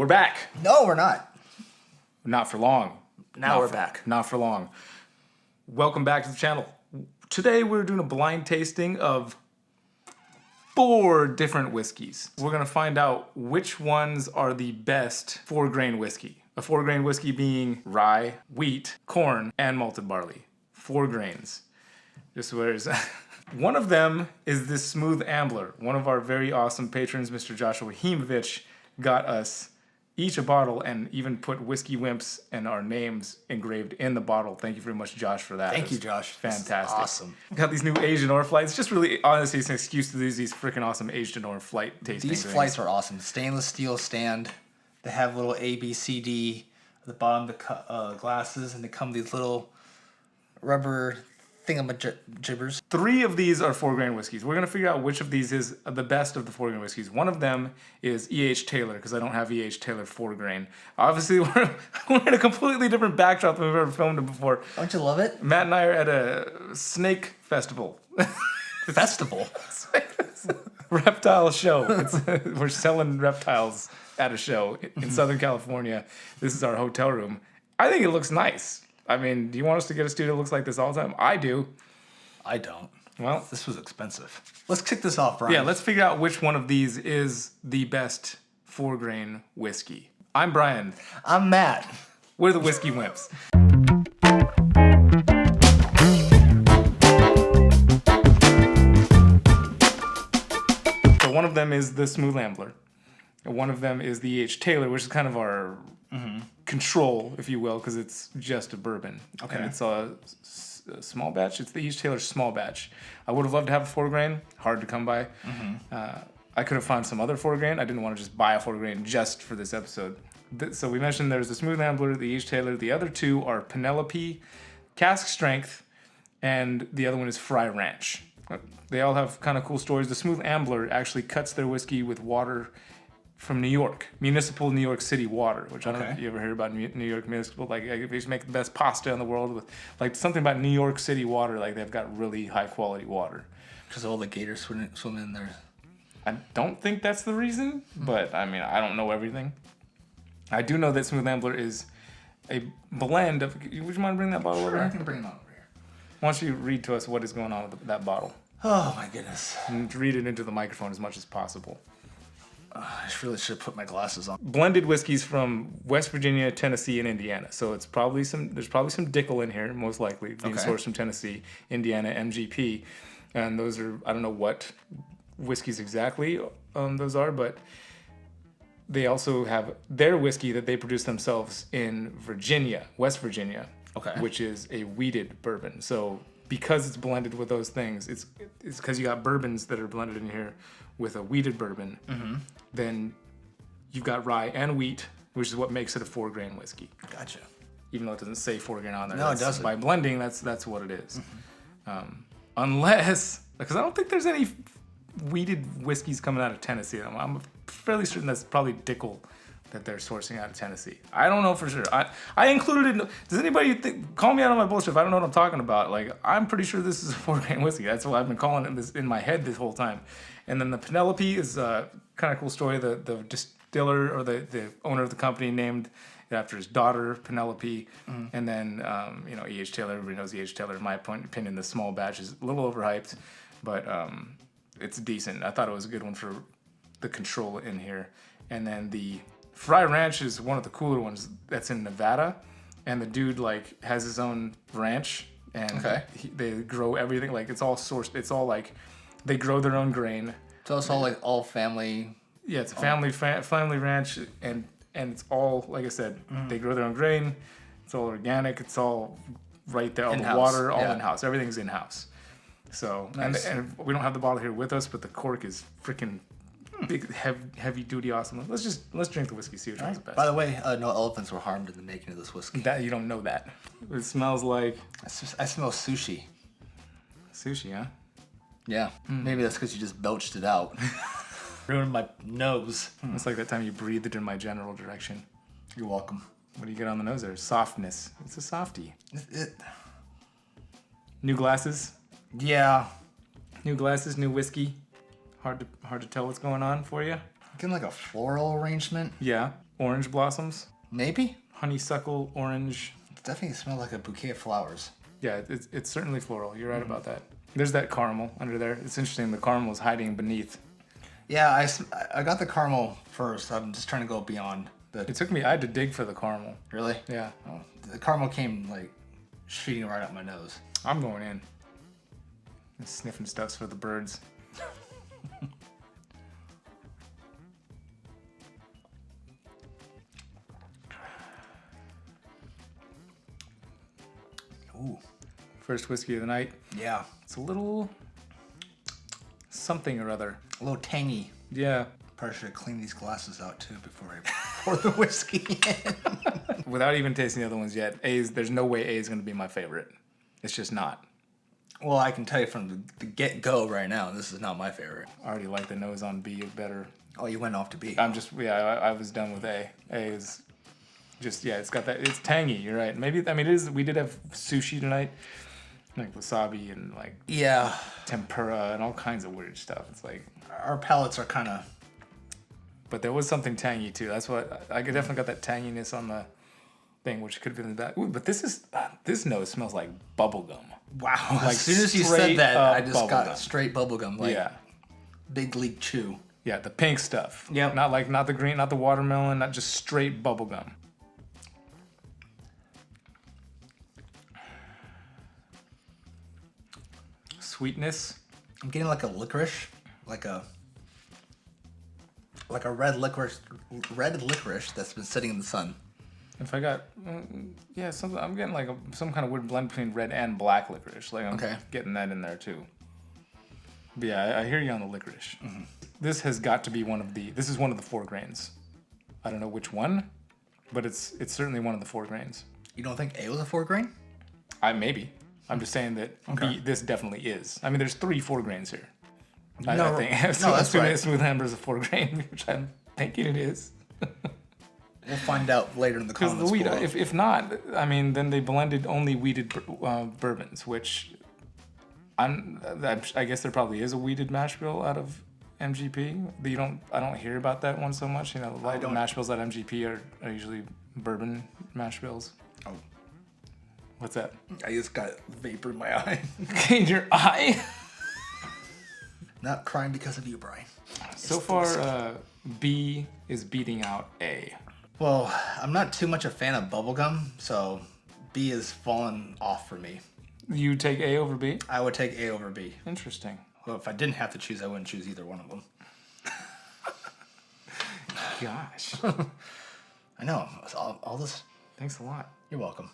We're back. No, we're not. Not for long. Now we're back. Not for long. Welcome back to the channel. Today we're doing a blind tasting of 4 different whiskeys. We're going to find out which ones are the best 4-grain whiskey. A 4-grain whiskey being rye, wheat, corn, and malted barley. 4 grains. Just where's one of them is this Smooth Ambler. One of our very awesome patrons, Mr. Joshua Himovich, got us each a bottle and even put Whiskey Wimps and our names engraved in the bottle. Thank you very much, Josh, for that. Thank you, Josh. Fantastic. Awesome. Got these new Aged Honor flights. Just really, honestly, it's an excuse to do these freaking awesome Aged Honor flight tasting These things. flights are awesome. Stainless steel stand. They have little A, B, C, D at the bottom of the glasses, and they come these little rubber thingamajibbers. 3 of these are 4-grain whiskeys. We're going to figure out which of these is the best of the 4-grain whiskeys. One of them is E.H. Taylor, because I don't have E.H. Taylor 4-grain. Obviously, we're in a completely different backdrop than we've ever filmed it before. Don't you love it? Matt and I are at a snake festival. Festival? Reptile show. We're selling reptiles at a show in Southern California. This is our hotel room. I think it looks nice. I mean, do you want us to get a studio that looks like this all the time? I do. I don't. Well, this was expensive. Let's kick this off, Brian. Yeah, let's figure out which one of these is the best 4-grain whiskey. I'm Brian. I'm Matt. We're the Whiskey Wimps. So one of them is the Smooth Ambler. And one of them is the E.H. Taylor, which is kind of our control, if you will, because it's just a bourbon. Okay. And it's a small batch. It's the E.H. Taylor small batch. I would have loved to have a 4-grain. Hard to come by. I could have found some other 4-grain. I didn't want to just buy a 4-grain just for this episode. So we mentioned there's the Smooth Ambler, the E.H. Taylor. The other 2 are Penelope, Cask Strength, and the other one is Fry Ranch. They all have kind of cool stories. The Smooth Ambler actually cuts their whiskey with water from New York, municipal New York City water, which I don't know if you ever heard about New York municipal. Like, they used to make the best pasta in the world with, like, something about New York City water. Like, they've got really high quality water. Because all the gators swim in there. I don't think that's the reason, but I mean, I don't know everything. I do know that Smooth Ambler is a blend of. Would you mind bringing that bottle over here? I can bring it on over here. Why don't you read to us what is going on with that bottle? Oh my goodness. And read it into the microphone as much as possible. I really should have put my glasses on. Blended whiskeys from West Virginia, Tennessee, and Indiana. So there's probably some Dickel in here, most likely, being sourced from Tennessee, Indiana, MGP. And those are, I don't know what whiskeys exactly those are, but they also have their whiskey that they produce themselves in Virginia, West Virginia, which is a wheated bourbon. So because it's blended with those things, it's because you got bourbons that are blended in here with a wheated bourbon. Then you've got rye and wheat, which is what makes it a 4-grain whiskey. Gotcha. Even though it doesn't say 4-grain on there. No, it doesn't. By blending, that's what it is. Unless, because I don't think there's any wheated whiskeys coming out of Tennessee. I'm fairly certain that's probably Dickel that they're sourcing out of Tennessee. I don't know for sure. I included it. Does anybody call me out on my bullshit if I don't know what I'm talking about? Like, I'm pretty sure this is a 4-grain whiskey. That's what I've been calling it in my head this whole time. And then the Penelope is a kind of cool story. The distiller or the owner of the company named it after his daughter, Penelope. And then, E.H. Taylor, everybody knows E.H. Taylor. In my opinion, the small batch is a little overhyped, but it's decent. I thought it was a good one for the control in here. And then the Fry Ranch is one of the cooler ones that's in Nevada. And the dude, like, has his own ranch. And they grow everything. Like, it's all sourced. It's all, like, they grow their own grain. So it's all, like, all family? Yeah, it's a family ranch. And it's all, like I said, they grow their own grain. It's all organic. It's all right there. All in-house. The water, all in-house. Everything's in-house. So, nice. and we don't have the bottle here with us, but the cork is freaking big, heavy duty, awesome. Let's drink the whiskey, see which one's the best. By the way, no elephants were harmed in the making of this whiskey. That you don't know that. It smells like. I smell sushi. Sushi, huh? Yeah. Maybe that's because you just belched it out. Ruined my nose. It's like that time you breathed in my general direction. You're welcome. What do you get on the nose there? Softness. It's a softie. New glasses. Yeah. New glasses, new whiskey. Hard to tell what's going on for you. Getting like a floral arrangement. Yeah. orange blossoms. Maybe. Honeysuckle, orange. It definitely smells like a bouquet of flowers. Yeah, it's certainly floral. You're right about that. There's that caramel under there. It's interesting. The caramel is hiding beneath. Yeah, I got the caramel first. I'm just trying to go beyond the... It took me, I had to dig for the caramel. Really? Yeah. Oh, the caramel came, like, shooting right up my nose. I'm going in. And sniffing stuffs for the birds. Ooh. First whiskey of the night. Yeah. It's a little something or other. A little tangy. Yeah. Probably should clean these glasses out too before I pour the whiskey in. Without even tasting the other ones yet, there's no way A is going to be my favorite. It's just not. Well, I can tell you from the get-go right now, this is not my favorite. I already like the nose on B better. Oh, you went off to B. I was done with A. A is just, yeah, it's got that, it's tangy, you're right. Maybe, I mean, it is, we did have sushi tonight, like wasabi and like Yeah. tempura and all kinds of weird stuff. It's like, Our palates are kind of... but there was something tangy too. That's what, I definitely got that tanginess on the thing, which could have been that. Ooh, but this nose smells like bubble gum. Wow. Like As soon as you said straight that, up I just got bubblegum. straight bubblegum. Like, Yeah. Big League Chew. Yeah, the pink stuff. Yep. Not the green, not the watermelon, not just straight bubble gum. Sweetness. I'm getting like a licorice, like a red licorice that's been sitting in the sun. If I got, yeah, something. I'm getting like some kind of weird blend between red and black licorice. Like I'm getting that in there too. But yeah, I hear you on the licorice. Mm-hmm. This has got to be this is one of the 4 grains. I don't know which one, but it's certainly one of the 4 grains. You don't think A was a 4 grain? Maybe. I'm just saying that this definitely is. I mean, there's 3 4 grains here. I think. No, that's right. Smooth Amber is a 4 grain, which I'm thinking it is. We'll find out later in the comments. Because the wheat, below. if not, I mean, then they blended only wheated bourbons, which I guess there probably is a wheated mash bill out of MGP. I don't hear about that one so much. You know, a lot of the mash bills at MGP are usually bourbon mash bills. Oh. What's that? I just got vapor in my eye. In your eye? Not crying because of you, Brian. So far, B is beating out A. Well, I'm not too much a fan of bubblegum, so B is fallen off for me. You take A over B? I would take A over B. Interesting. Well, if I didn't have to choose, I wouldn't choose either one of them. Gosh. I know. All this. Thanks a lot. You're welcome.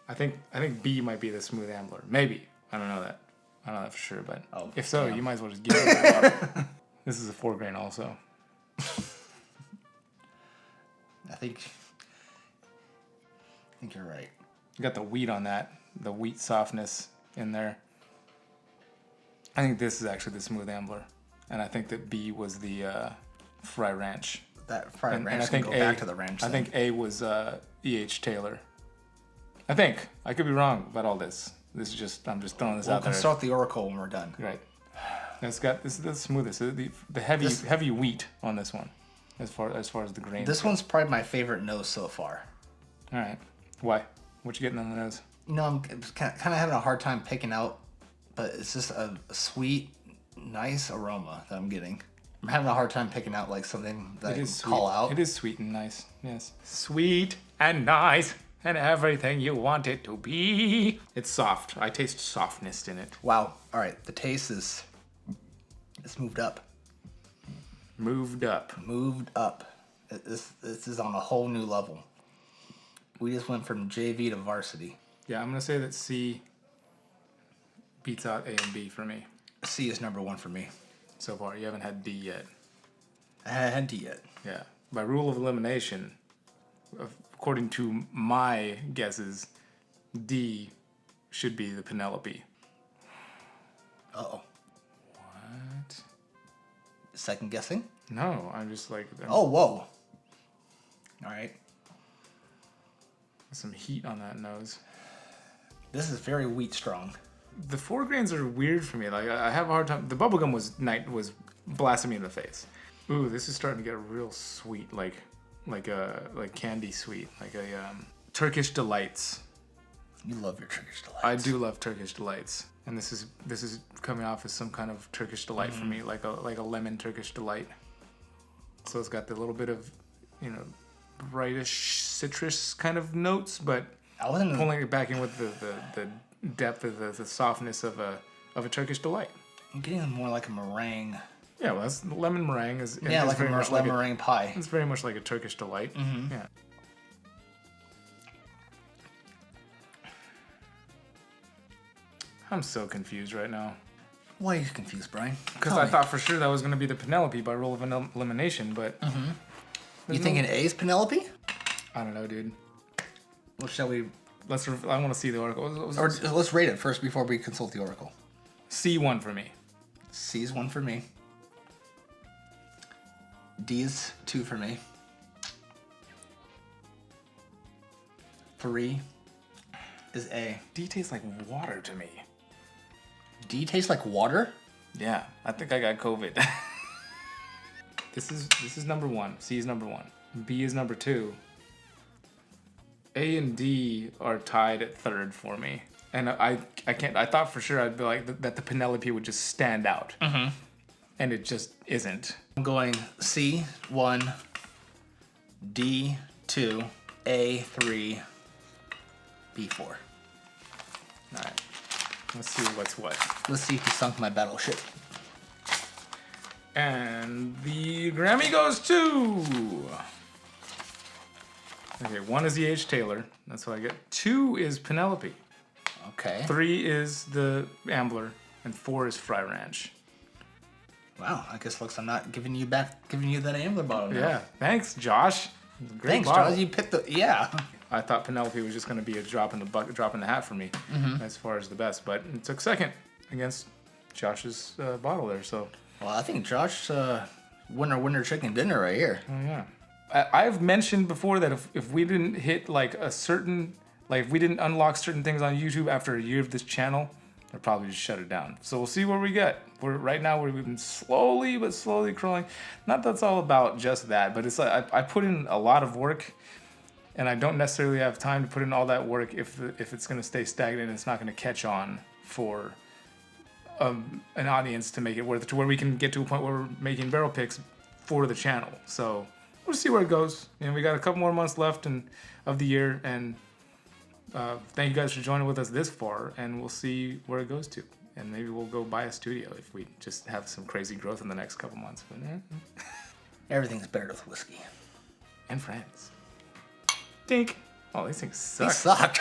I think B might be the Smooth Ambler. Maybe. I don't know that. I don't know that for sure, but if so, you might as well just give it. This is a 4 grain also. I think you're right. You got the wheat on that, the wheat softness in there. I think this is actually the Smooth Ambler, and I think that B was the Fry Ranch. That Fry Ranch. And I think go back to the ranch. I think A was E.H. Taylor. I think I could be wrong about all this. This is just I'm just throwing this out there. We'll consult the oracle when we're done. Right. It's got this is the smoothest, the heavy wheat on this one, as far as the grain. This one's probably my favorite nose so far. All right. Why? What you getting on the nose? You know, I'm kind of having a hard time picking out, but it's just a sweet, nice aroma that I'm getting. I'm having a hard time picking out like something that I can call out. It is sweet and nice. Yes. Sweet and nice and everything you want it to be. It's soft. I taste softness in it. Wow. All right. The taste is. It's moved up. Moved up. Moved up. This is on a whole new level. We just went from JV to varsity. Yeah, I'm gonna say that C beats out A and B for me. C is number 1 for me. So far, you haven't had D yet. I haven't had D yet. Yeah. By rule of elimination, according to my guesses, D should be the Penelope. Uh-oh. What? Second guessing? No, I'm just like... Oh, whoa. All right. Some heat on that nose. This is very wheat strong. The 4 grains are weird for me. Like I have a hard time. The bubblegum was blasting me in the face. Ooh, this is starting to get real sweet. Like like candy sweet, like a Turkish delights. You love your Turkish delights. I do love Turkish delights, and this is coming off as some kind of Turkish delight for me, like a lemon Turkish delight. So it's got the little bit of, you know, brightish citrus kind of notes, but I wasn't pulling it back in with the depth of the softness of a Turkish delight. I'm getting more like a meringue. Yeah, well, that's lemon meringue is Yeah, like very a much lemon meringue pie. It's very much like a Turkish delight. Yeah. I'm so confused right now. Why are you confused, Brian? Because I thought for sure that was going to be the Penelope by rule of elimination, but... You thinking A is Penelope? I don't know, dude. Well, shall we... I want to see the oracle. Or let's rate it first before we consult the oracle. C1 for me. C is 1 for me. D is 2 for me. 3 is A. D tastes like water to me. D tastes like water? Yeah, I think I got COVID. This is number 1. C is number 1. B is number 2. A and D are tied at third for me. And I can't. I thought for sure I'd be like that the Penelope would just stand out, and it just isn't. I'm going C 1, D 2, A 3, B 4. All right, let's see what's what. Let's see if you sunk my battleship. And the Grammy goes to. Okay, 1 is E.H. Taylor. That's what I get. 2 is Penelope. Okay. 3 is the Ambler, and 4 is Fry Ranch. Wow, I guess looks I'm not giving you that Ambler bottle now. Yeah, thanks, Josh. Great Thanks, bottle. Charles. You picked the I thought Penelope was just going to be a drop in the hat for me as far as the best, but it took second against Josh's bottle there. So. Well, I think Josh winner chicken dinner right here. Oh yeah. I've mentioned before that if we didn't hit like a certain, like if we didn't unlock certain things on YouTube after a year of this channel, I'd probably just shut it down. So we'll see where we get. Right now we've been slowly crawling. Not that's all about just that, but it's like I put in a lot of work, and I don't necessarily have time to put in all that work if it's going to stay stagnant and it's not going to catch on for an audience to make it worth it, to where we can get to a point where we're making barrel picks for the channel. So we'll see where it goes. And we got a couple more months left of the year, and thank you guys for joining with us this far, and we'll see where it goes to. And maybe we'll go buy a studio if we just have some crazy growth in the next couple months. But, Everything's better with whiskey. And friends. Dink. Oh, these things suck. They suck.